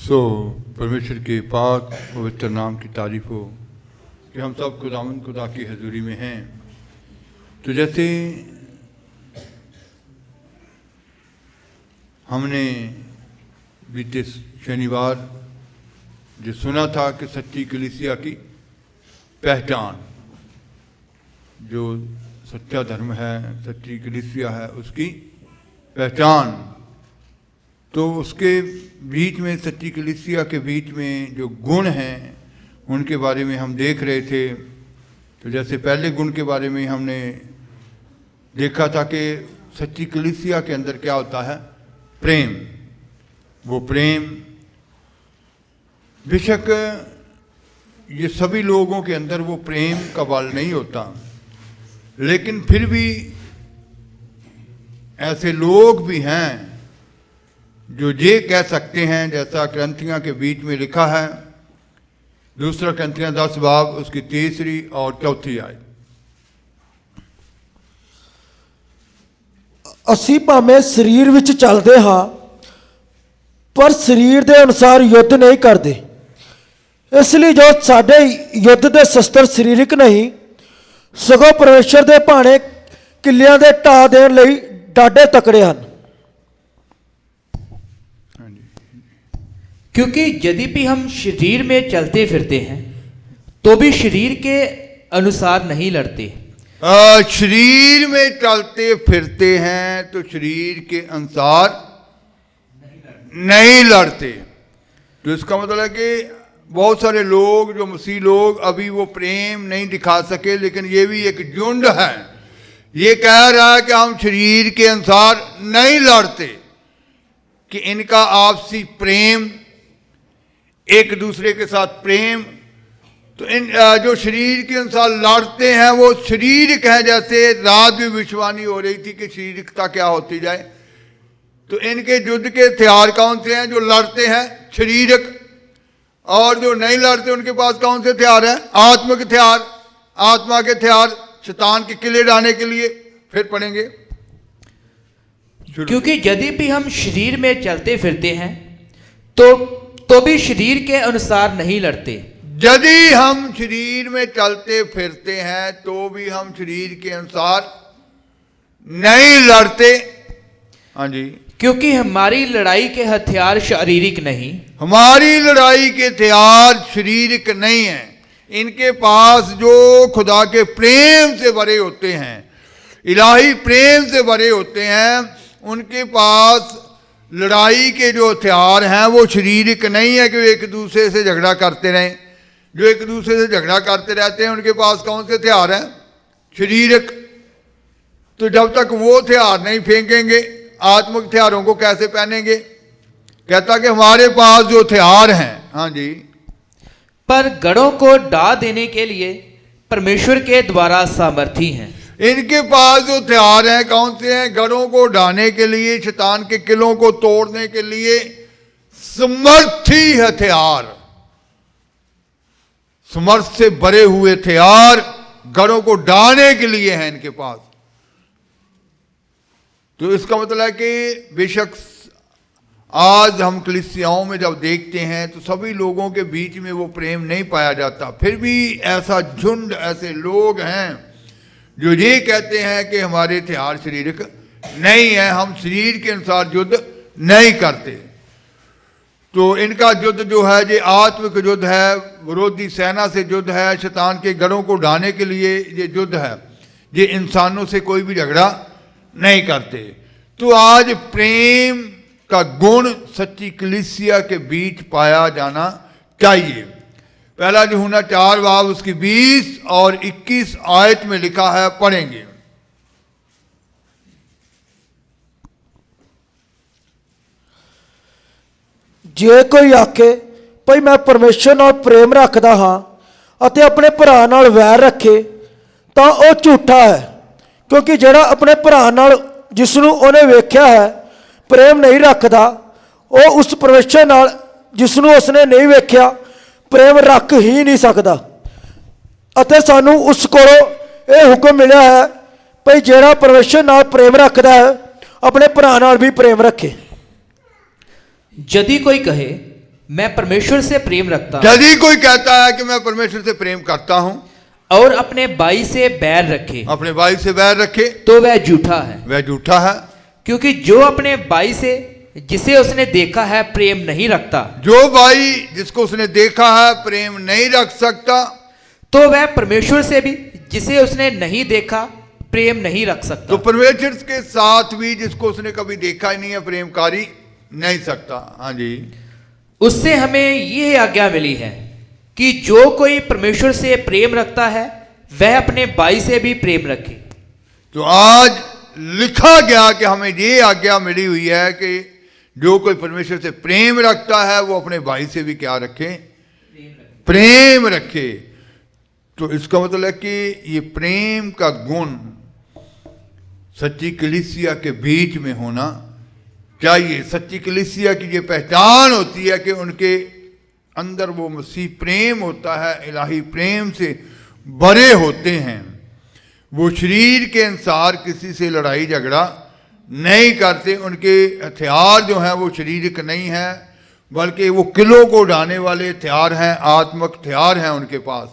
सो परमेश्वर के पाक पवित्र नाम की तारीफ हो कि हम सब खुदावंद खुदा की हजूरी में हैं। तो जैसे हमने बीते शनिवार जो सुना था कि सच्ची कलीसिया की पहचान, जो सच्चा धर्म है, सच्ची कलीसिया है, उसकी पहचान, तो उसके बीच में, सच्ची कलीसिया के बीच में जो गुण हैं उनके बारे में हम देख रहे थे। तो जैसे पहले गुण के बारे में हमने देखा था कि सच्ची कलीसिया के अंदर क्या होता है, प्रेम। वो प्रेम बेशक ये सभी लोगों के अंदर वो प्रेम का बल नहीं होता, लेकिन फिर भी ऐसे लोग भी हैं जो ये कह सकते हैं, जैसा क्रंथियाँ के बीच में लिखा है, दूसरा क्रंथियाँ 10 बाब उसकी 3री और 4थी आयत। ਅਸੀਂ ਭਾਵੇਂ ਸਰੀਰ ਵਿੱਚ ਚੱਲਦੇ ਹਾਂ ਪਰ ਸਰੀਰ ਦੇ ਅਨੁਸਾਰ ਯੁੱਧ ਨਹੀਂ ਕਰਦੇ, ਇਸ ਲਈ ਜੋ ਸਾਡੇ ਯੁੱਧ ਦੇ ਸ਼ਸਤਰ ਸਰੀਰਕ ਨਹੀਂ ਸਗੋਂ ਪਰਮੇਸ਼ਰ ਦੇ ਭਾਣੇ ਕਿੱਲਿਆਂ ਦੇ ਢਾਹ ਦੇਣ ਲਈ ਡਾਢੇ ਤਕੜੇ ਹਨ। क्योंकि यद्यपि हम शरीर में चलते फिरते हैं तो भी शरीर के अनुसार नहीं लड़ते। शरीर में चलते फिरते हैं तो शरीर के अनुसार नहीं लड़ते। तो इसका मतलब है कि बहुत सारे लोग, जो मसीह लोग, अभी वो प्रेम नहीं दिखा सके, लेकिन ये भी एक झुंड है, ये कह रहा है कि हम शरीर के अनुसार नहीं लड़ते, कि इनका आपसी प्रेम, एक दूसरे के साथ प्रेम, तो इन जो शरीर के अनुसार लड़ते हैं वो शारीरिक है। जैसे रात भी विश्वानी हो रही थी कि शारीरिकता क्या होती जाए, तो इनके युद्ध के हथियार कौन से हैं? जो लड़ते हैं शारीरिक, और जो नहीं लड़ते उनके पास कौन से हथियार हैं? आत्मिक हथियार, आत्मा के हथियार, शैतान के किले डालने के लिए। फिर पढ़ेंगे, क्योंकि यद्यपि हम शरीर में चलते फिरते हैं तो भी शरीर के अनुसार नहीं लड़ते। यदि हम शरीर में चलते फिरते हैं तो भी हम शरीर के अनुसार नहीं लड़ते। हाँ जी, क्योंकि हमारी लड़ाई के हथियार शारीरिक नहीं, हमारी लड़ाई के हथियार शारीरिक नहीं हैं। इनके पास जो खुदा के प्रेम से भरे होते हैं, इलाही प्रेम से भरे होते हैं, उनके पास लड़ाई के जो हथियार हैं वो शारीरिक नहीं है कि वे एक दूसरे से झगड़ा करते रहें। जो एक दूसरे से झगड़ा करते रहते हैं उनके पास कौन से हथियार हैं? शारीरिक। तो जब तक वो हथियार नहीं फेंकेंगे, आत्मिक हथियारों को कैसे पहनेंगे? कहता कि हमारे पास जो हथियार हैं, हाँ जी, पर गढ़ों को ढा देने के लिए परमेश्वर के द्वारा सामर्थी हैं। इनके पास जो हथियार हैं कौन से हैं? गढ़ों को ढाने के लिए, शैतान के किलों को तोड़ने के लिए समर्थी हथियार, समर्थ से भरे हुए हथियार गढ़ों को ढाने के लिए हैं इनके पास। तो इसका मतलब है कि बेशक आज हम कलीसियाओं में जब देखते हैं तो सभी लोगों के बीच में वो प्रेम नहीं पाया जाता। फिर भी ऐसा झुंड, ऐसे लोग हैं जो ये कहते हैं कि हमारे हथियार शारीरिक नहीं है, हम शरीर के अनुसार युद्ध नहीं करते। तो इनका युद्ध जो है ये आत्मिक युद्ध है, विरोधी सेना से युद्ध है, शैतान के गढ़ों को ढाने के लिए ये युद्ध है। ये इंसानों से कोई भी झगड़ा नहीं करते। तो आज प्रेम का गुण सच्ची कलीसिया के बीच पाया जाना चाहिए। पहला यूहन्ना 4 बाब उसकी 20 और 21 आयत में लिखा है, पढ़ेंगे। ਜੇ ਕੋਈ ਆਖੇ ਭਈ ਮੈਂ ਪਰਮੇਸ਼ਰ ਨਾਲ ਪ੍ਰੇਮ ਰੱਖਦਾ ਹਾਂ ਅਤੇ ਆਪਣੇ ਭਰਾ ਨਾਲ ਵੈਰ ਰੱਖੇ ਤਾਂ ਉਹ ਝੂਠਾ ਹੈ, ਕਿਉਂਕਿ ਜਿਹੜਾ ਆਪਣੇ ਭਰਾ ਨਾਲ ਜਿਸ ਨੂੰ ਉਹਨੇ ਵੇਖਿਆ ਹੈ ਪ੍ਰੇਮ ਨਹੀਂ ਰੱਖਦਾ, ਉਹ ਉਸ ਪਰਮੇਸ਼ਰ ਨਾਲ ਜਿਸ ਨੂੰ ਉਸਨੇ ਨਹੀਂ ਵੇਖਿਆ ਪ੍ਰੇਮ ਰੱਖ ਹੀ ਨਹੀਂ ਸਕਦਾ। ਅਤੇ ਸਾਨੂੰ ਉਸ ਕੋਲੋਂ ਇਹ ਹੁਕਮ ਮਿਲਿਆ ਹੈ ਭਈ ਜਿਹੜਾ ਪਰਮੇਸ਼ਰ ਨਾਲ ਪ੍ਰੇਮ ਰੱਖਦਾ ਹੈ ਆਪਣੇ ਭਰਾ ਨਾਲ ਵੀ ਪ੍ਰੇਮ ਰੱਖੇ। यदि कोई कहे मैं परमेश्वर से प्रेम रखता हूँ यदि कोई कहता है कि मैं परमेश्वर से प्रेम करता हूं और अपने भाई से बैर रखे अपने भाई से बैर रखे तो वह झूठा है, वह झूठा है। क्योंकि जो अपने भाई से जिसे उसने देखा है प्रेम नहीं रखता जो भाई जिसको उसने देखा है प्रेम नहीं रख सकता, तो वह परमेश्वर से भी जिसे उसने नहीं देखा प्रेम नहीं रख तो सकता। परमेश्वर के साथ भी जिसको उसने कभी देखा ही नहीं है प्रेम कारी नहीं सकता। हाँ जी, उससे हमें यह आज्ञा मिली है कि जो कोई परमेश्वर से प्रेम रखता है वह अपने भाई से भी प्रेम रखे। तो आज लिखा गया कि हमें ये आज्ञा मिली हुई है कि जो कोई परमेश्वर से प्रेम रखता है वो अपने भाई से भी क्या रखे, प्रेम रखे। तो इसका मतलब है कि ये प्रेम का गुण सच्ची कलीसिया के बीच में होना चाहिए। सच्ची कलीसिया की ये पहचान होती है कि उनके अंदर वो मसीह प्रेम होता है, इलाही प्रेम से भरे होते हैं। वो शरीर के अनुसार किसी से लड़ाई झगड़ा नहीं करते, उनके हथियार जो हैं वो शारीरिक नहीं हैं बल्कि वो किलों को उड़ाने वाले हथियार हैं, आत्मक हथियार हैं उनके पास।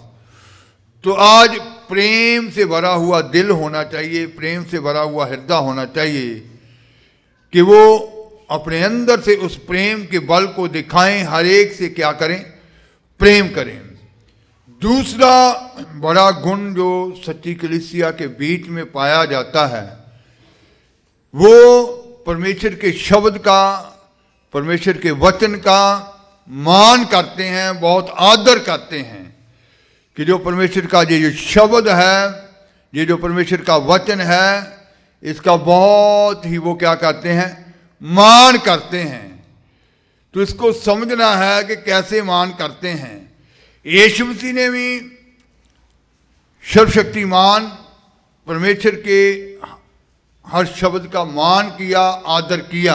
तो आज प्रेम से भरा हुआ दिल होना चाहिए, प्रेम से भरा हुआ हृदय होना चाहिए कि वो अपने अंदर से उस प्रेम के बल को दिखाएं, हर एक से क्या करें, प्रेम करें। दूसरा बड़ा गुण जो सच्ची कलीसिया के बीच में पाया जाता है वो परमेश्वर के शब्द का, परमेश्वर के वचन का मान करते हैं, बहुत आदर करते हैं कि जो परमेश्वर का ये जो शब्द है, ये जो परमेश्वर का वचन है, इसका बहुत ही वो क्या करते हैं, मान करते हैं। तो इसको समझना है कि कैसे मान करते हैं। यीशु मसीह ने भी सर्वशक्तिमान परमेश्वर के हर शब्द का मान किया, आदर किया।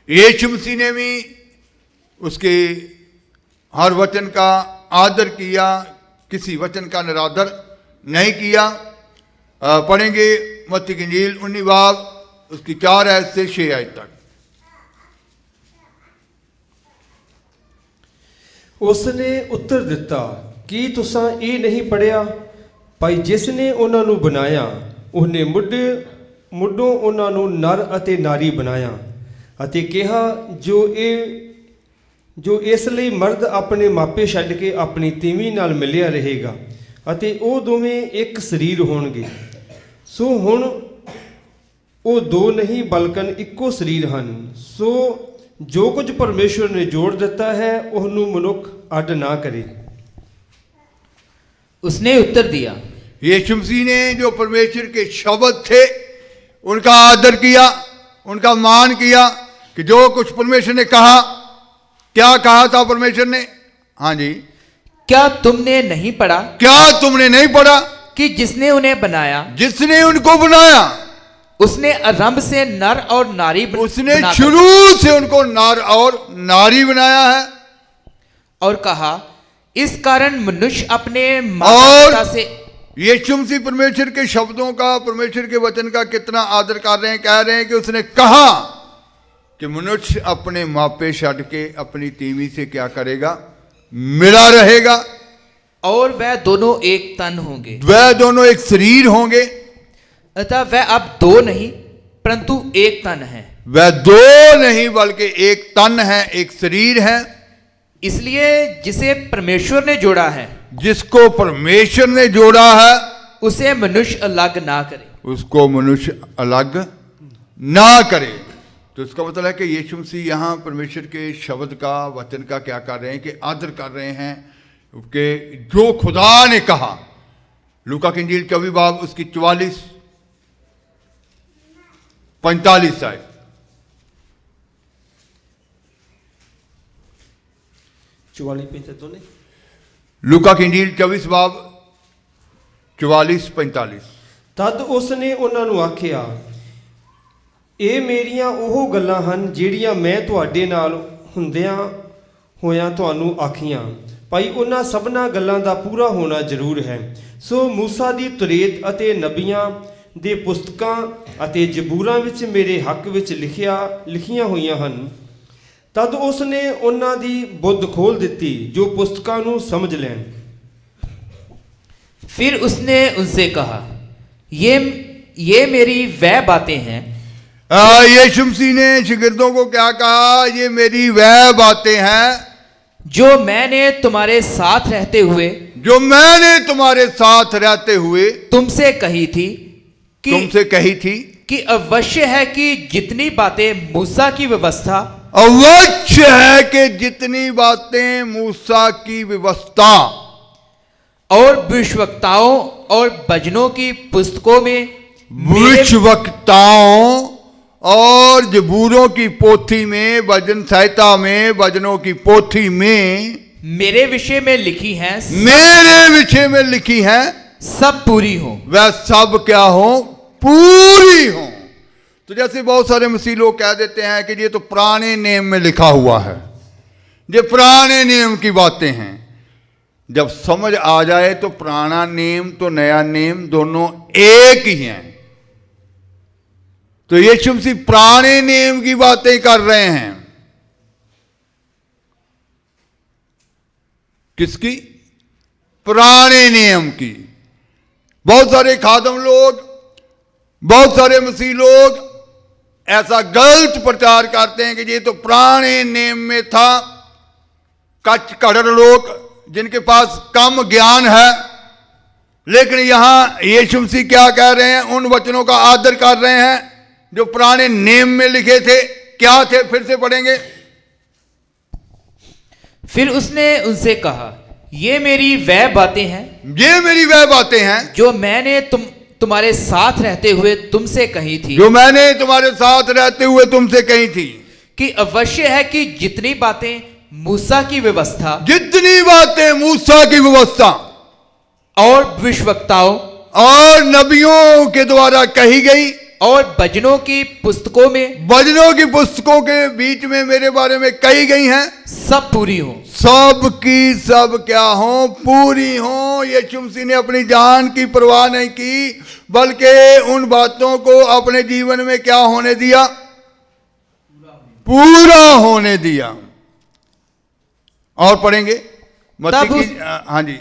यीशु मसीह ने भी उसके हर वचन का आदर किया, किसी वचन का निरादर नहीं किया। पढ़ेंगे मत्ती की इंजील 19 बाब उसकी 4 आयत से 6 आयत तक। उसने उत्तर दिता कि तुसां ਇਹ नहीं पढ़िया, ਭਾਈ ਜਿਸ ਨੇ ਉਹਨਾਂ ਨੂੰ ਬਣਾਇਆ ਉਹਨੇ ਮੁੱਢੋਂ ਉਹਨਾਂ ਨੂੰ ਨਰ ਅਤੇ ਨਾਰੀ ਬਣਾਇਆ ਅਤੇ ਕਿਹਾ ਜੋ ਇਸ ਲਈ ਮਰਦ ਆਪਣੇ ਮਾਪੇ ਛੱਡ ਕੇ ਆਪਣੀ ਤੀਵੀਂ ਨਾਲ ਮਿਲਿਆ ਰਹੇਗਾ ਅਤੇ ਉਹ ਦੋਵੇਂ ਇੱਕ ਸਰੀਰ ਹੋਣਗੇ। ਸੋ ਹੁਣ ਉਹ ਦੋ ਨਹੀਂ ਬਲਕਿ ਇੱਕੋ ਸਰੀਰ ਹਨ। ਸੋ ਜੋ ਕੁਝ ਪਰਮੇਸ਼ਵਰ ਨੇ ਜੋੜ ਦਿੱਤਾ ਹੈ ਉਹਨੂੰ ਮਨੁੱਖ ਅੱਡ ਨਾ करे। उसने उत्तर दिया, यीशु मसीह ने जो परमेश्वर के शब्द थे उनका आदर किया, उनका मान किया कि जो कुछ परमेश्वर ने कहा, क्या कहा था परमेश्वर ने? हाँ जी, क्या तुमने नहीं पढ़ा क्या तुमने नहीं पढ़ा कि जिसने उन्हें बनाया, जिसने उनको बनाया, उसने आरंभ से नर और नारी उसने बनाकर शुरू से उनको नर और नारी बनाया है। और कहा, इस कारण मनुष्य अपने और माता से। यीशु मसीह परमेश्वर के शब्दों का, परमेश्वर के वचन का कितना आदर कर रहे हैं। कह रहे हैं कि उसने कहा कि मनुष्य अपने मापे छड़ के अपनी तीवी से क्या करेगा, मिला रहेगा और वह दोनों एक तन होंगे। वह दोनों एक शरीर होंगे। अतः वह अब दो नहीं परंतु एक तन है। वह दो नहीं बल्कि एक तन है, एक शरीर है। इसलिए जिसे परमेश्वर ने जोड़ा है, जिसको परमेश्वर ने जोड़ा है, उसे मनुष्य अलग ना करे। उसको मनुष्य अलग ना करे। तो इसका मतलब है कि यीशु मसीह यहाँ परमेश्वर के शब्द का, वचन का क्या कर रहे हैं कि आदर कर रहे हैं कि जो खुदा ने कहा। लूका की इंजील 24 बाब उसकी 44-45 आयत। लूका की इंजील 24 बाब 44-45। ਤਦ ਉਸਨੇ ਉਹਨਾਂ ਨੂੰ ਆਖਿਆ, ਇਹ ਮੇਰੀਆਂ ਉਹ ਗੱਲਾਂ ਹਨ ਜਿਹੜੀਆਂ ਮੈਂ ਤੁਹਾਡੇ ਨਾਲ ਹੁੰਦਿਆਂ ਹੋਇਆਂ ਤੁਹਾਨੂੰ ਆਖੀਆਂ। ਭਾਈ ਉਹਨਾਂ ਸਭਨਾਂ ਗੱਲਾਂ ਦਾ ਪੂਰਾ ਹੋਣਾ ਜ਼ਰੂਰ ਹੈ। ਸੋ ਮੂਸਾ ਦੀ ਤੁਰੇਤ ਅਤੇ ਨਬੀਆਂ ਦੇ ਪੁਸਤਕਾਂ ਅਤੇ ਜ਼ਬੂਰਾਂ ਵਿੱਚ ਮੇਰੇ ਹੱਕ ਵਿੱਚ ਲਿਖੀਆਂ ਹੋਈਆਂ ਹਨ। ਤਦ ਉਸ ਨੇ ਉਹਨਾਂ ਦੀ ਬੁੱਧ ਖੋਲ ਦਿੱਤੀ ਜੋ ਪੁਸਤਕਾਂ ਨੂੰ ਸਮਝ ਲੈਣ। फिर उसने उनसे कहा, ये मेरी वह बातें हैं यीशु मसीह ने शिगिर्दों को क्या कहा? ये मेरी वह बातें हैं जो मैंने तुम्हारे साथ रहते हुए जो मैंने तुम्हारे साथ रहते हुए तुमसे कही थी तुमसे कही थी कि अवश्य है कि जितनी बातें मूसा की व्यवस्था अवश्य है कि जितनी बातें मूसा की व्यवस्था और भविष्यवक्ताओं और भजनों की पुस्तकों में भविष्यवक्ताओं और जबूरों की पोथी में, भजन संहिता में, भजनों की पोथी में मेरे विषय में लिखी हैं, मेरे विषय में लिखी हैं, सब पूरी हो। वह सब क्या हो? पूरी हो। तो जैसे बहुत सारे मसीह लोग कह देते हैं कि ये तो पुराने नियम में लिखा हुआ है, ये पुराने नियम की बातें हैं। जब समझ आ जाए तो पुराना नियम तो नया नियम दोनों एक ही हैं। तो यीशु मसीह पुराने नियम की बातें कर रहे हैं। किसकी? पुराने नियम की। बहुत सारे खादम लोग, बहुत सारे मसीह लोग ऐसा गलत प्रचार करते हैं कि ये तो पुराने नियम में था। कच्च कड़र लोग जिनके पास कम ज्ञान है, लेकिन यहां यीशु मसीह क्या कह रहे हैं? उन वचनों का आदर कर रहे हैं जो पुराने नियम में लिखे थे। क्या थे? फिर से पढ़ेंगे। फिर उसने उनसे कहा, ये मेरी वह बातें हैं ये मेरी वह बातें हैं जो मैंने तुम्हारे साथ रहते हुए तुमसे कही थी, जो मैंने तुम्हारे साथ रहते हुए तुमसे कही थी कि अवश्य है कि जितनी बातें मूसा की व्यवस्था जितनी बातें मूसा की व्यवस्था और भविष्यवक्ताओं और नबियों के द्वारा कही गई और भजनों की पुस्तकों में भजनों की पुस्तकों के बीच में मेरे बारे में कही गई हैं, सब पूरी हो। सब की सब क्या हो? पूरी हो। यीशु मसीह ने अपनी जान की परवाह नहीं की, बल्कि उन बातों को अपने जीवन में क्या होने दिया? पूरा होने दिया। और पढ़ेंगे मत्ती की, हाँ जी,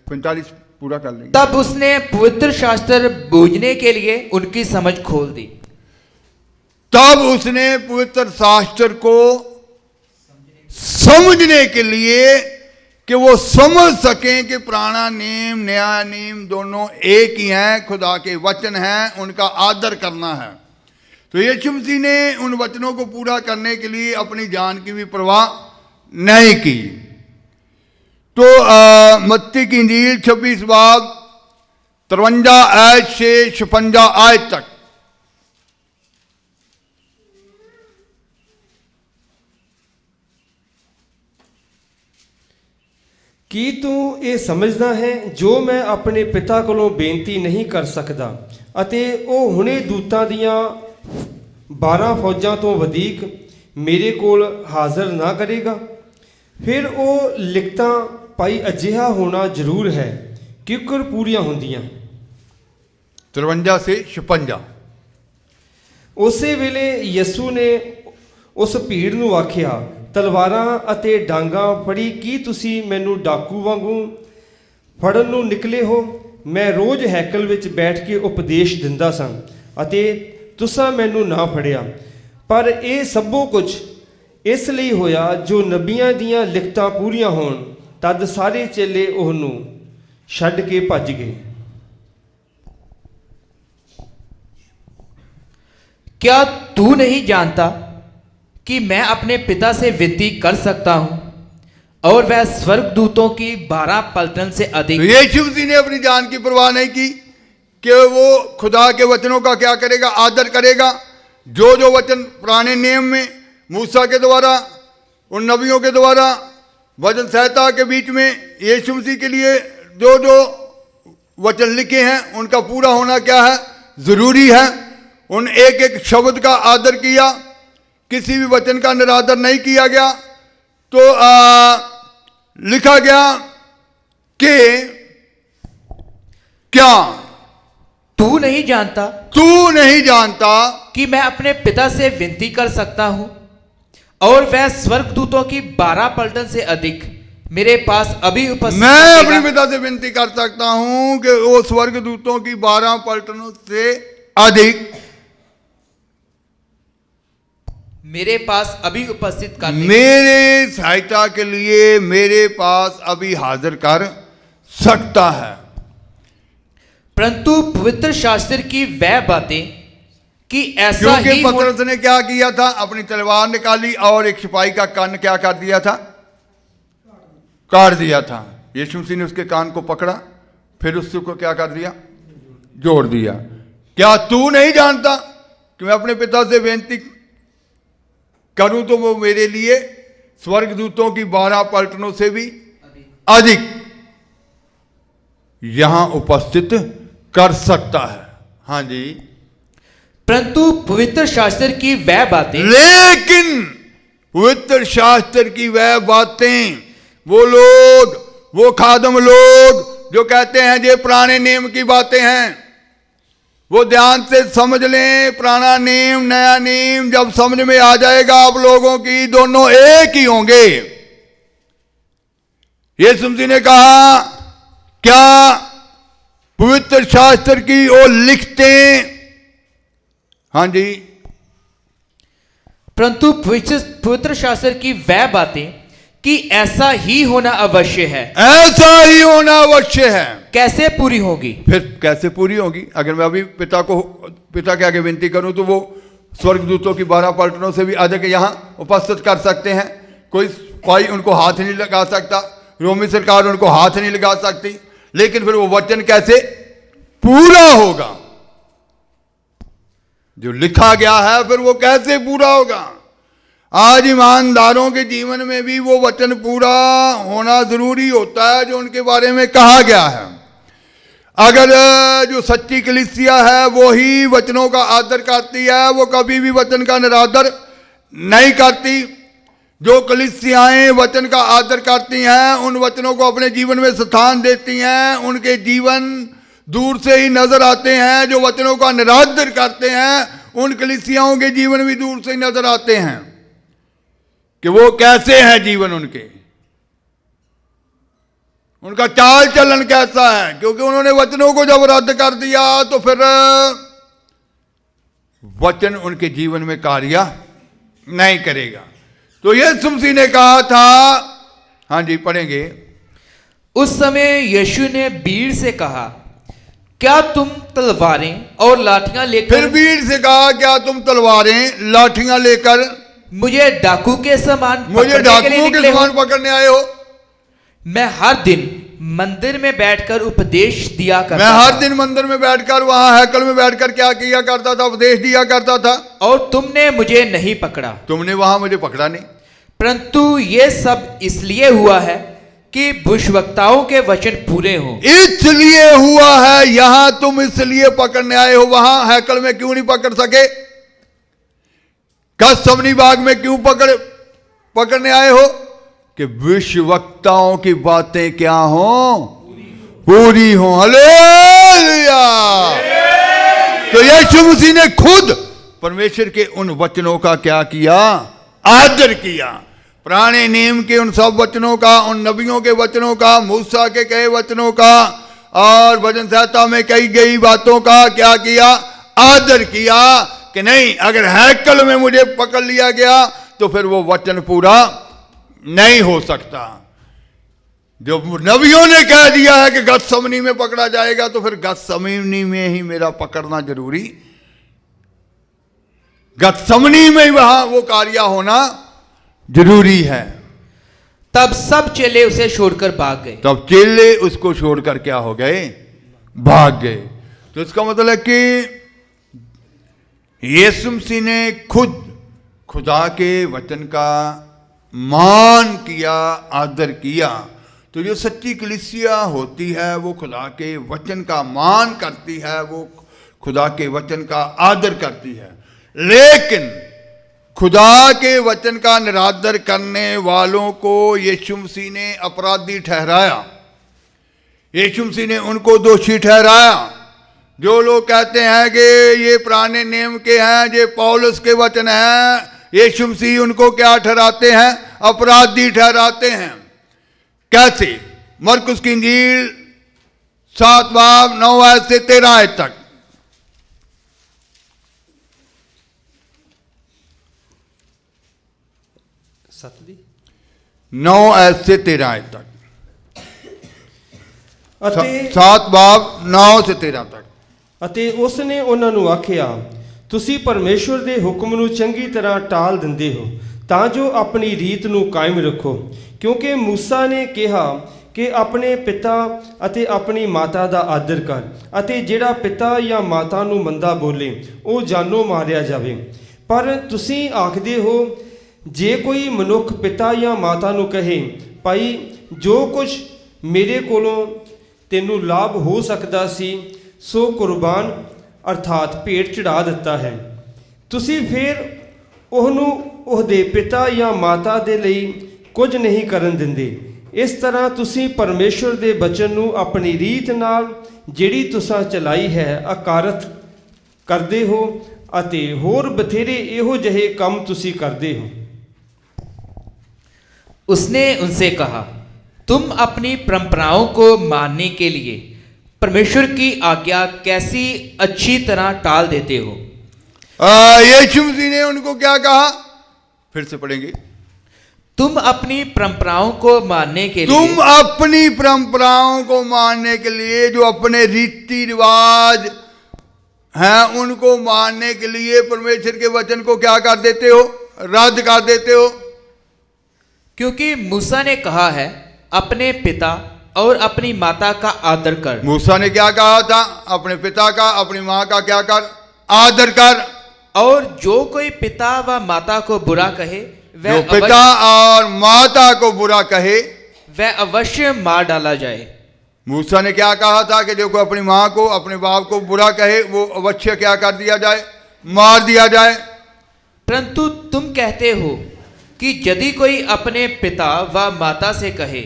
45 पूरा कर लेंगे। तब उसने पवित्र शास्त्र बूझने के लिए उनकी समझ खोल दी। तब उसने पवित्र शास्त्र को समझने के लिए कि वो समझ सकें कि पुराना नियम नया नियम दोनों एक ही हैं, खुदा के वचन हैं, उनका आदर करना है। तो यीशु मसीह ने उन वचनों को पूरा करने के लिए अपनी जान की भी परवाह नहीं की। तो मत्ती की इंजील 26 बाब 53 आयत से 56 आयत तक। ਕੀ ਤੂੰ ਇਹ ਸਮਝਦਾ ਹੈ ਜੋ ਮੈਂ ਆਪਣੇ ਪਿਤਾ ਕੋਲੋਂ ਬੇਨਤੀ ਨਹੀਂ ਕਰ ਸਕਦਾ ਅਤੇ ਉਹ ਹੁਣੇ ਦੂਤਾਂ ਦੀਆਂ 12 ਫੌਜਾਂ ਤੋਂ ਵਧੇਕ ਮੇਰੇ ਕੋਲ ਹਾਜ਼ਰ ਨਾ ਕਰੇਗਾ? ਫਿਰ ਉਹ ਲਿਖਤਾਂ ਭਾਈ ਅਜਿਹਾ ਹੋਣਾ ਜ਼ਰੂਰ ਹੈ ਕਿਉਂਕਿ ਪੂਰੀਆਂ ਹੁੰਦੀਆਂ। 53 से 56। ਉਸੇ ਵੇਲੇ ਯਿਸੂ ਨੇ ਉਸ ਭੀੜ ਨੂੰ ਆਖਿਆ, ਤਲਵਾਰਾਂ ਅਤੇ ਡਾਂਗਾਂ ਫੜੀ ਕੀ ਤੁਸੀਂ ਮੈਨੂੰ ਡਾਕੂ ਵਾਂਗੂ ਫੜਨ ਨੂੰ ਨਿਕਲੇ ਹੋ? ਮੈਂ ਰੋਜ਼ ਹੈਕਲ ਵਿੱਚ ਬੈਠ ਕੇ ਉਪਦੇਸ਼ ਦਿੰਦਾ ਸਾਂ ਅਤੇ ਤੁਸਾਂ ਮੈਨੂੰ ਨਾ ਫੜਿਆ, ਪਰ ਇਹ ਸਭੋ ਕੁਝ ਇਸ ਲਈ ਹੋਇਆ ਜੋ ਨਬੀਆਂ ਦੀਆਂ ਲਿਖਤਾਂ ਪੂਰੀਆਂ ਹੋਣ। ਤਦ ਸਾਰੇ ਚੇਲੇ ਉਹਨੂੰ ਛੱਡ ਕੇ ਭੱਜ ਗਏ। क्या तू नहीं जानता कि मैं अपने पिता से विनती कर सकता हूं और वह स्वर्गदूतों की 12 पलटन से तो अधिक? यीशु मसीह ने अपनी जान की परवाह नहीं की कि वो खुदा के वचनों का क्या करेगा? आदर करेगा। जो जो वचन पुराने नियम में मूसा के द्वारा, उन नबियों के द्वारा, वचन संहिता के बीच में यीशु मसीह के लिए जो जो वचन लिखे हैं उनका पूरा होना क्या है? ज़रूरी है। उन एक एक शब्द का आदर किया, किसी भी वचन का निरादर नहीं किया गया। तो लिखा गया कि क्या तू नहीं जानता कि मैं मैं अपने पिता से विनती कर सकता हूं और वह स्वर्गदूतों की 12 पलटन से अधिक मेरे पास अभी उपस्थित मैं रखेगा। अपने पिता से विनती कर सकता हूं कि वो स्वर्गदूतों की 12 पलटनों से अधिक मेरे पास अभी उपस्थित कर देगा। मेरे सहायता के लिए मेरे पास अभी हाजिर कर सकता है। परंतु पवित्र शास्त्र की वह बातें कि ऐसा क्योंकि ही हो, पतरस ने क्या किया था, अपनी तलवार निकाली और एक सिपाही का कान क्या कर दिया था, काट दिया था। यीशु मसीह ने उसके कान को पकड़ा, फिर उसको क्या कर दिया, जोड़ दिया। क्या तू नहीं जानता कि मैं अपने पिता से बेनती करूं तो वो मेरे लिए स्वर्गदूतों की 12 पलटनों से भी अधिक यहां उपस्थित कर सकता है। हाँ जी, परंतु पवित्र शास्त्र की वह बातें, लेकिन पवित्र शास्त्र की वह बातें, वो लोग, वो खादम लोग जो कहते हैं ये पुराने नियम की बातें हैं, वो ध्यान से समझ लें। पुराना नियम नया नियम जब समझ में आ जाएगा आप लोगों की, दोनों एक ही होंगे। यीशु मसीह ने कहा, क्या पवित्र शास्त्र की वो लिखते, हाँ जी, परंतु पवित्र शास्त्र की वह बातें कि ऐसा ही होना अवश्य है, ऐसा ही होना अवश्य है, कैसे पूरी होगी? फिर कैसे पूरी होगी? अगर मैं अभी पिता के आगे विनती करूं तो वो स्वर्गदूतों की 12 पलटनों से भी अधिक यहां उपस्थित कर सकते हैं। कोई उनको हाथ नहीं लगा सकता, रोमी सरकार उनको हाथ नहीं लगा सकती। लेकिन फिर वो वचन कैसे पूरा होगा? जो लिखा गया है फिर वो कैसे पूरा होगा? आज ईमानदारों के जीवन में भी वो वचन पूरा होना जरूरी होता है जो उनके बारे में कहा गया है। अगर जो सच्ची कलीसिया है वो ही वचनों का आदर करती है, वो कभी भी वचन का निरादर नहीं करती। जो कलीसियाएं वचन का आदर करती हैं, उन वचनों को अपने जीवन में स्थान देती हैं, उनके जीवन दूर से ही नजर आते हैं। जो वचनों का निरादर करते हैं, उन कलीसियाओं के जीवन भी दूर से ही नजर आते हैं कि वो कैसे हैं जीवन उनका चाल चलन कैसा है। क्योंकि उन्होंने वचनों को जब रद्द कर दिया तो फिर वचन उनके जीवन में कार्य नहीं करेगा। तो यीशु मसीह ने कहा था, हाँ जी पढ़ेंगे, उस समय यीशु ने भीड़ से कहा, क्या तुम तलवारें और लाठियां लेकर, फिर भीड़ से कहा, क्या तुम तलवारें लाठियां लेकर मुझे डाकू के समान मुझे पकड़ने के लिए डाकुओं के निकले हो? समान पकड़ने आए हो? मैं हर दिन मंदिर में बैठकर उपदेश दिया करता मैं हर था, दिन मंदिर में बैठकर, वहां हैकल में बैठकर क्या किया करता था? उपदेश दिया करता था। और तुमने मुझे नहीं पकड़ा। तुमने वहां मुझे पकड़ा नहीं। परंतु ये सब इसलिए हुआ है कि भविष्यवक्ताओं के वचन पूरे हों। इसलिए हुआ है। यहां तुम इसलिए पकड़ने आए हो, वहां हैकल में क्यों नहीं पकड़ सके? गतसमनी बाग में क्यों पकड़ने आए हो? कि भविष्यवक्ताओं की बातें क्या हो? पूरी हो। हालेलुया। तो यीशु मसीह ने खुद परमेश्वर के उन वचनों का क्या किया? आदर किया। पुराने नियम के उन सब वचनों का, उन नबियों के वचनों का, मूसा के कहे वचनों का और भजन संहिता में कही गई बातों का क्या किया? आदर किया। कि नहीं, अगर हैकल में मुझे पकड़ लिया गया तो फिर वो वचन पूरा नहीं हो सकता। जो नबियों ने कह दिया है कि गतसमनी में पकड़ा जाएगा, तो फिर गतसमनी में ही मेरा पकड़ना जरूरी, गतसमनी में ही वहां वो कार्य होना जरूरी है। तब सब चेले उसे छोड़कर भाग गए। तब चेले उसको छोड़कर क्या हो गए? भाग गए। तो इसका मतलब है कि यीशु मसीह ने खुद खुदा के वचन का मान किया, आदर किया। तो जो सच्ची कलीसिया होती है वो खुदा के वचन का मान करती है, वो खुदा के वचन का आदर करती है। लेकिन खुदा के वचन का निरादर करने वालों को यीशु मसीह ने अपराधी ठहराया। यीशु मसीह ने उनको दोषी ठहराया। जो लोग कहते हैं कि ये पुराने नियम के हैं, ये पौलुस के वचन हैं, यीशु मसीह उनको क्या ठहराते हैं? अपराधी ठहराते हैं। कैसे? मरकुस की इंजील 7 बाब 9 आयत से 13 आयत तक। सतदी 9 आयत से 13 आयत तक। ਅਤੇ 7 बाब 9 से 13 तक। ਅਤੇ ਉਸ ਨੇ ਉਹਨਾਂ ਨੂੰ ਆਖਿਆ, ਤੁਸੀਂ ਪਰਮੇਸ਼ਵਰ ਦੇ ਹੁਕਮ ਨੂੰ ਚੰਗੀ ਤਰ੍ਹਾਂ ਟਾਲ ਦਿੰਦੇ ਹੋ ਤਾਂ ਜੋ ਆਪਣੀ ਰੀਤ ਨੂੰ ਕਾਇਮ ਰੱਖੋ, ਕਿਉਂਕਿ ਮੂਸਾ ਨੇ ਕਿਹਾ ਕਿ ਆਪਣੇ ਪਿਤਾ ਅਤੇ ਆਪਣੀ ਮਾਤਾ ਦਾ ਆਦਰ ਕਰ, ਅਤੇ ਜਿਹੜਾ ਪਿਤਾ ਜਾਂ ਮਾਤਾ ਨੂੰ ਮੰਦਾ ਬੋਲੇ ਉਹ ਜਾਨੋਂ ਮਾਰਿਆ ਜਾਵੇ। ਪਰ ਤੁਸੀਂ ਆਖਦੇ ਹੋ, ਜੇ ਕੋਈ ਮਨੁੱਖ ਪਿਤਾ ਜਾਂ ਮਾਤਾ ਨੂੰ ਕਹੇ, ਭਾਈ ਜੋ ਕੁਝ ਮੇਰੇ ਕੋਲੋਂ ਤੈਨੂੰ ਲਾਭ ਹੋ ਸਕਦਾ ਸੀ ਸੋ ਕੁਰਬਾਨ ਅਰਥਾਤ ਭੇਟ ਚੜਾ ਦਿੱਤਾ ਹੈ, ਤੁਸੀਂ ਫਿਰ ਉਹਨੂੰ ਉਹਦੇ ਪਿਤਾ ਜਾਂ ਮਾਤਾ ਦੇ ਲਈ ਕੁਝ ਨਹੀਂ ਕਰਨ ਦਿੰਦੇ। ਇਸ ਤਰ੍ਹਾਂ ਤੁਸੀਂ ਪਰਮੇਸ਼ਵਰ ਦੇ ਬਚਨ ਨੂੰ ਆਪਣੀ ਰੀਤ ਨਾਲ ਜਿਹੜੀ ਤੁਸੀਂ ਚਲਾਈ ਹੈ ਅਕਾਰਤ ਕਰਦੇ ਹੋ, ਅਤੇ ਹੋਰ ਬਥੇਰੇ ਇਹੋ ਜਿਹੇ ਕੰਮ ਤੁਸੀਂ ਕਰਦੇ ਹੋ। उसने उनसे कहा, तुम अपनी परंपराओं को मानने के लिए परमेश्वर की आज्ञा कैसी अच्छी तरह टाल देते हो। यीशु मसीह ने उनको क्या कहा? फिर से पढ़ेंगे। तुम अपनी परंपराओं को मानने के लिए, तुम अपनी परंपराओं को मानने के लिए, जो अपने रीति रिवाज हैं उनको मानने के लिए परमेश्वर के वचन को क्या कर देते हो? रद्द कर देते हो। क्योंकि मूसा ने कहा है, अपने पिता और अपनी माता का आदर कर। मूसा ने क्या कहा था? अपने पिता का, अपनी माँ का क्या कर? आदर कर। और जो कोई पिता व माता को बुरा कहे जो पिता और माता को बुरा कहे वह अवश्य मार डाला जाए। मूसा ने क्या कहा था कि जो कोई अपनी माँ को, अपने बाप को बुरा कहे वो अवश्य क्या कर दिया जाए? मार दिया जाए। परंतु तुम कहते हो कि यदि कोई अपने पिता व माता से कहे,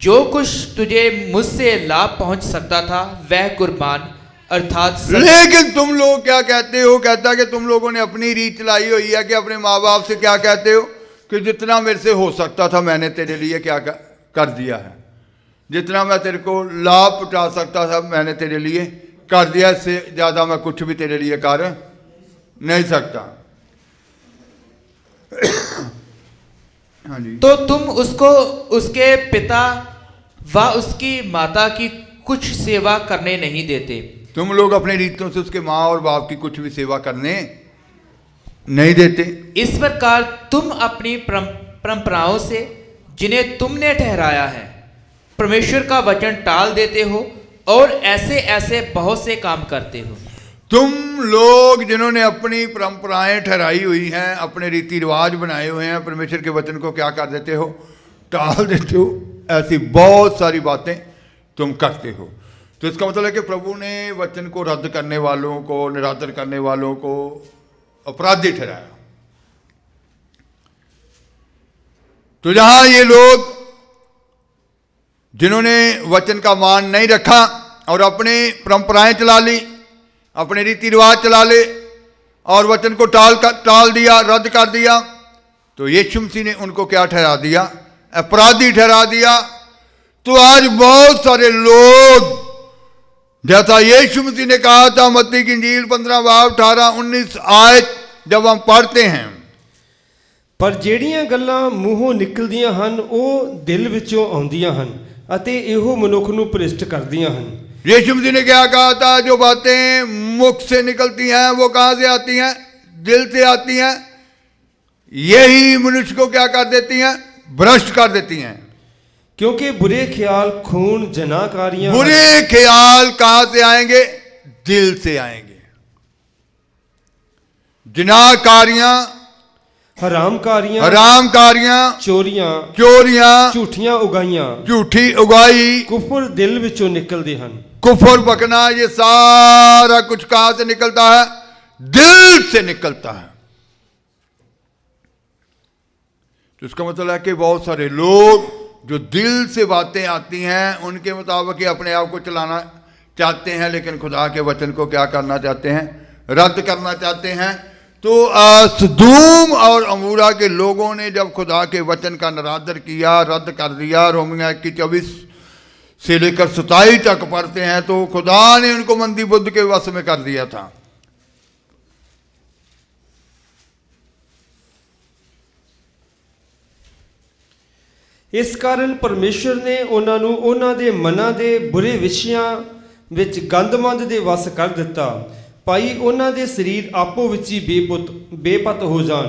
जो कुछ तुझे मुझसे लाभ पहुंच सकता था वह कुर्बान अर्थात, लेकिन तुम लोग क्या कहते हो? कहता कि तुम लोगों ने अपनी रीत लाई हुई है कि अपने माँ बाप से क्या कहते हो कि जितना मेरे से हो सकता था मैंने तेरे लिए क्या कर दिया है, जितना मैं तेरे को लाभ पहुंचा सकता था मैंने तेरे लिए कर दिया, इससे ज़्यादा मैं कुछ भी तेरे लिए कर नहीं सकता। हाँ जी। तो तुम उसको उसके पिता व उसकी माता की कुछ सेवा करने नहीं देते। तुम लोग अपनी रीतों से उसके माँ और बाप की कुछ भी सेवा करने नहीं देते। इस प्रकार तुम अपनी परंपराओं से जिन्हें तुमने ठहराया है परमेश्वर का वचन टाल देते हो और ऐसे ऐसे बहुत से काम करते हो। तुम लोग जिन्होंने अपनी परंपराएं ठहराई हुई हैं, अपने रीति रिवाज बनाए हुए हैं, परमेश्वर के वचन को क्या कर देते हो? टाल देते हो। ऐसी बहुत सारी बातें तुम करते हो। तो इसका मतलब है कि प्रभु ने वचन को रद्द करने वालों को, निरादर करने वालों को अपराधी ठहराया। तो जहां ये लोग जिन्होंने वचन का मान नहीं रखा और अपनी परंपराएं चला ली, अपने रीति रिवाज चला ले और वचन को टाल दिया, रद्द कर दिया, तो यीशु मसीह ने उनको क्या ठहरा दिया? अपराधी ठहरा दिया। तो आज बहुत सारे लोग, जैसा यीशु मसीह ने कहा था मत्ती की इंजील 15 बाब 18-19 आयत जब हम पढ़ते हैं, ਪਰ ਜਿਹੜੀਆਂ ਗੱਲਾਂ ਮੂੰਹੋਂ ਨਿਕਲਦੀਆਂ ਹਨ ਉਹ ਦਿਲ ਵਿੱਚੋਂ ਆਉਂਦੀਆਂ ਹਨ ਅਤੇ ਇਹੋ ਮਨੁੱਖ ਨੂੰ ਭ੍ਰਿਸ਼ਟ ਕਰਦੀਆਂ ਹਨ। यीशु मसीह ने क्या कहा था? जो बातें मुख से निकलती हैं वो कहाँ से आती हैं? दिल से आती हैं। यही मनुष्य को क्या कर देती हैं? भ्रष्ट कर देती हैं। क्योंकि बुरे ख्याल, खून, जनाकारियां, बुरे ख्याल कहाँ से आएंगे? दिल से आएंगे। जनाकारियां, हरामकारियां, चोरियां, ਝੂਠੀਆਂ ਉਗਾਈਆਂ, झूठी उगाई, ਕੁਫਰ ਦਿਲ ਵਿੱਚੋਂ ਨਿਕਲਦੇ ਹਨ। कुफर बकना, ये सारा कुछ कहां से निकलता है? दिल से निकलता है। तो इसका मतलब है कि बहुत सारे लोग जो दिल से बातें आती हैं उनके मुताबिक ही अपने आप को चलाना चाहते हैं, लेकिन खुदा के वचन को क्या करना चाहते हैं? रद्द करना चाहते हैं। तो सदूम और अमूरा के लोगों ने जब खुदा के वचन का निरादर किया, रद्द कर दिया, रोमियो 1:24 से लेकर 27 तक पढ़ते हैं, तो खुदा ने उनको मंदी बुद्ध के वश में कर दिया था। ਇਸ ਕਾਰਨ ਪਰਮੇਸ਼ਰ ਨੇ ਉਹਨਾਂ ਨੂੰ ਉਹਨਾਂ ਦੇ ਮਨਾਂ ਦੇ ਬੁਰੇ ਵਿਸ਼ਿਆਂ ਵਿੱਚ ਗੰਦਮੰਦ ਦੇ ਵਸ ਕਰ ਦਿੱਤਾ। ਭਾਈ ਉਹਨਾਂ ਦੇ ਸਰੀਰ ਆਪੋ ਵਿੱਚ ਹੀ ਬੇਪਤ ਹੋ ਜਾਣ।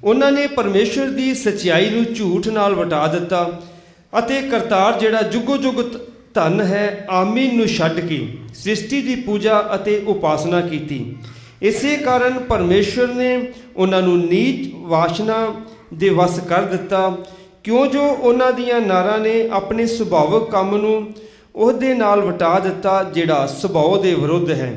ਉਹਨਾਂ ਨੇ ਪਰਮੇਸ਼ਰ ਦੀ ਸੱਚਾਈ ਨੂੰ ਝੂਠ ਨਾਲ ਵਟਾ ਦਿੱਤਾ ਅਤੇ ਕਰਤਾਰ ਜਿਹੜਾ ਜੁਗੋ ਜੁਗ ਧਨ ਹੈ ਆਮੀਨ ਨੂੰ ਛੱਡ ਕੇ ਸ੍ਰਿਸ਼ਟੀ ਦੀ ਪੂਜਾ ਅਤੇ ਉਪਾਸਨਾ ਕੀਤੀ। ਇਸੇ ਕਾਰਨ ਪਰਮੇਸ਼ਰ ਨੇ ਉਹਨਾਂ ਨੂੰ ਨੀਚ ਵਾਸ਼ਨਾ ਦੇ ਵਸ ਕਰ ਦਿੱਤਾ, ਕਿਉਂ ਜੋ ਉਹਨਾਂ ਦੀਆਂ ਨਾਰਾਂ ਨੇ ਆਪਣੇ ਸੁਭਾਵਿਕ ਕੰਮ ਨੂੰ ਉਹਦੇ ਨਾਲ ਵਟਾ ਦਿੱਤਾ ਜਿਹੜਾ ਸੁਭਾਅ ਦੇ ਵਿਰੁੱਧ ਹੈ।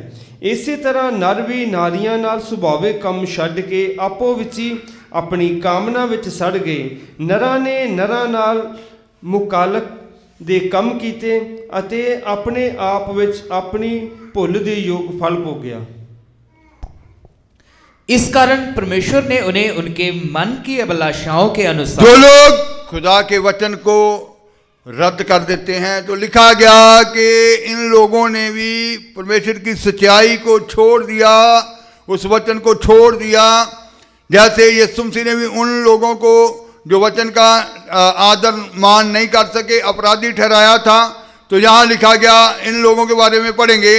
ਇਸੇ ਤਰ੍ਹਾਂ ਨਰ ਵੀ ਨਾਰੀਆਂ ਨਾਲ ਸੁਭਾਵਿਕ ਕੰਮ ਛੱਡ ਕੇ ਆਪੋ ਵਿੱਚ ਹੀ ਆਪਣੀ ਕਾਮਨਾ ਵਿੱਚ ਸੜ ਗਏ। ਨਰਾਂ ਨੇ ਨਰਾਂ ਨਾਲ ਮੁਕਾਲਕ ਦੇ ਕੰਮ ਕੀਤੇ ਅਤੇ ਆਪਣੇ ਆਪ ਵਿੱਚ ਆਪਣੀ ਭੁੱਲ ਦੇ ਯੋਗ ਫਲ ਭੋਗਿਆ। इस कारण परमेश्वर ने उन्हें उनके मन की अभिलाषाओं के अनुसार, जो लोग खुदा के वचन को रद्द कर देते हैं, तो लिखा गया कि इन लोगों ने भी परमेश्वर की सच्चाई को छोड़ दिया, उस वचन को छोड़ दिया। जैसे यीशु मसीह ने भी उन लोगों को जो वचन का आदर मान नहीं कर सके अपराधी ठहराया था, तो यहाँ लिखा गया इन लोगों के बारे में पढ़ेंगे।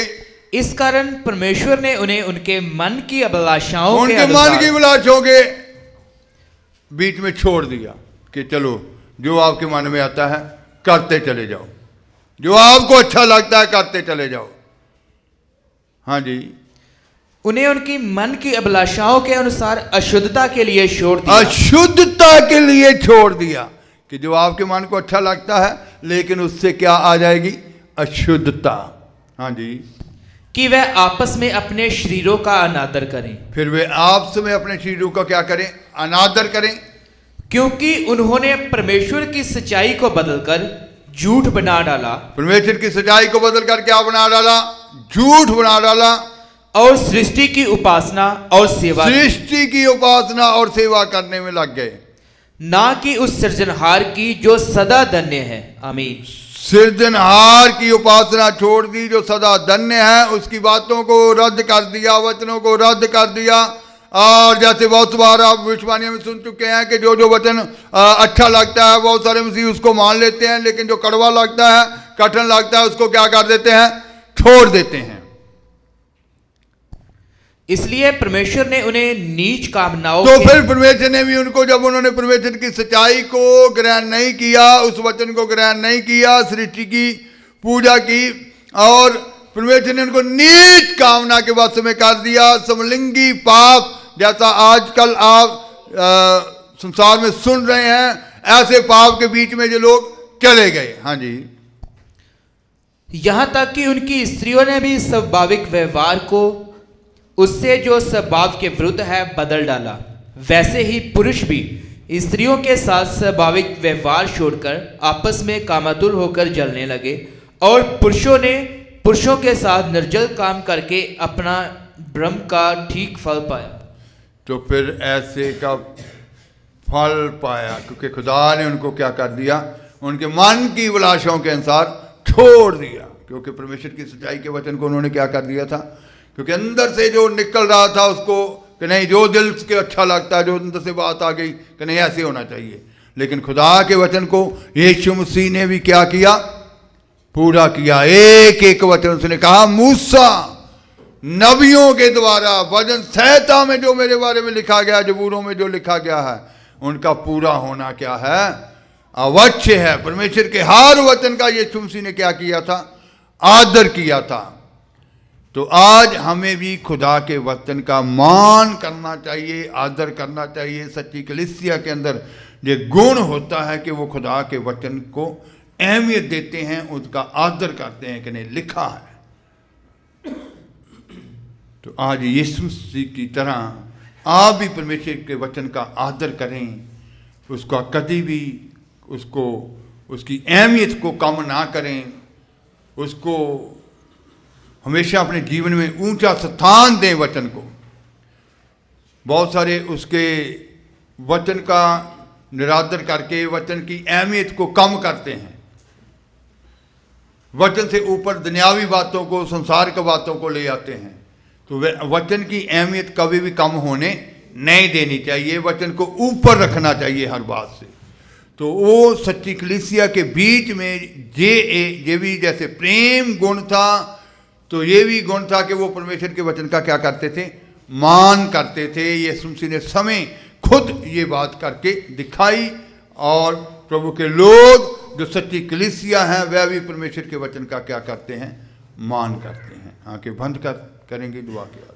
इस कारण परमेश्वर ने उन्हें उनके मन की अभिलाषाओं के उनके मन की अभिलाषाओं के बीच में छोड़ दिया कि चलो जो आपके मन में आता है करते चले जाओ, जो आपको अच्छा लगता है करते चले जाओ। हाँ जी, उन्हें उनकी मन की अभिलाषाओं के अनुसार अशुद्धता के लिए छोड़ दिया। अशुद्धता के लिए छोड़ दिया कि जो आपके मन को अच्छा लगता है, लेकिन उससे क्या आ जाएगी? अशुद्धता। हाँ जी, कि वह आपस में अपने शरीरों का अनादर करें। फिर वे आपस में अपने शरीरों का क्या करें? अनादर करें। क्योंकि उन्होंने परमेश्वर की सच्चाई को बदलकर झूठ बना डाला। परमेश्वर की सच्चाई को बदलकर क्या बना डाला? झूठ बना डाला। और सृष्टि की उपासना और सेवा, सृष्टि की उपासना और सेवा करने में लग गए, ना कि उस सृजनहार की जो सदा धन्य है। आमीन। सृजनहार की उपासना छोड़ दी जो सदा धन्य है, उसकी बातों को रद्द कर दिया, वचनों को रद्द कर दिया। और जैसे बहुत बार आप विश्वानियों में सुन चुके हैं कि जो जो वचन अच्छा लगता है बहुत सारे मसीह उसको मान लेते हैं, लेकिन जो कड़वा लगता है, कठिन लगता है, उसको क्या कर देते हैं? छोड़ देते हैं। इसलिए परमेश्वर ने उन्हें नीच कामनाओं तो के, फिर परमेश्वर ने भी उनको, जब उन्होंने परमेश्वर की सच्चाई को ग्रहण नहीं किया, उस वचन को ग्रहण नहीं किया, सृष्टि की पूजा की, और परमेश्वर ने उनको नीच कामना के वश में कर दिया। समलिंगी पाप, जैसा आजकल आप संसार में सुन रहे हैं, ऐसे पाप के बीच में जो लोग चले गए। हाँ जी, यहां तक कि उनकी स्त्रियों ने भी स्वाभाविक व्यवहार को उससे जो स्वभाव के विरुद्ध है बदल डाला। वैसे ही पुरुष भी स्त्रियों के साथ स्वाभाविक व्यवहार छोड़कर आपस में कामातुर होकर जलने लगे, और पुरुषों ने पुरुषों के साथ निर्जल काम करके अपना भ्रम का ठीक फल पाया। तो फिर ऐसे का फल पाया क्योंकि खुदा ने उनको क्या कर दिया? उनके मन की अभिलाषाओं के अनुसार छोड़ दिया। क्योंकि परमेश्वर की सच्चाई के वचन को उन्होंने क्या कर दिया था? क्योंकि अंदर से जो निकल रहा था उसको कि नहीं, जो दिल के अच्छा लगता है, जो अंदर से बात आ गई कि नहीं ऐसे होना चाहिए। लेकिन खुदा के वचन को यीशु मसीह ने भी क्या किया? पूरा किया। एक एक वचन उसने कहा, मूसा नबियों के द्वारा वचन संहिता में जो मेरे बारे में लिखा गया, जबूरों में जो लिखा गया है, उनका पूरा होना क्या है? अवश्य है। परमेश्वर के हर वचन का यीशु मसीह ने क्या किया था? आदर किया था। तो आज हमें भी खुदा के वचन का मान करना चाहिए, आदर करना चाहिए। सच्ची कलीसिया के अंदर ये गुण होता है कि वो खुदा के वचन को अहमियत देते हैं, उसका आदर करते हैं कि नहीं लिखा है। तो आज यीशु मसीह की तरह आप भी परमेश्वर के वचन का आदर करें, उसका कभी भी उसकी अहमियत को कम ना करें, उसको हमेशा अपने जीवन में ऊंचा स्थान दें वचन को। बहुत सारे उसके वचन का निरादर करके वचन की अहमियत को कम करते हैं, वचन से ऊपर दुनियावी बातों को, संसार की बातों को ले आते हैं। तो वचन की अहमियत कभी भी कम होने नहीं देनी चाहिए, वचन को ऊपर रखना चाहिए हर बात से। तो वो सच्ची कलीसिया के बीच में ये भी जैसे प्रेम गुण था, तो ये भी गुण था कि वो परमेश्वर के वचन का क्या करते थे, मान करते थे। यीशु मसीह ने समय खुद ये बात करके दिखाई, और प्रभु के लोग जो सच्ची कलीसिया हैं वह भी परमेश्वर के वचन का क्या करते हैं, मान करते हैं। आंखें बंद करेंगे दुआ के बाद।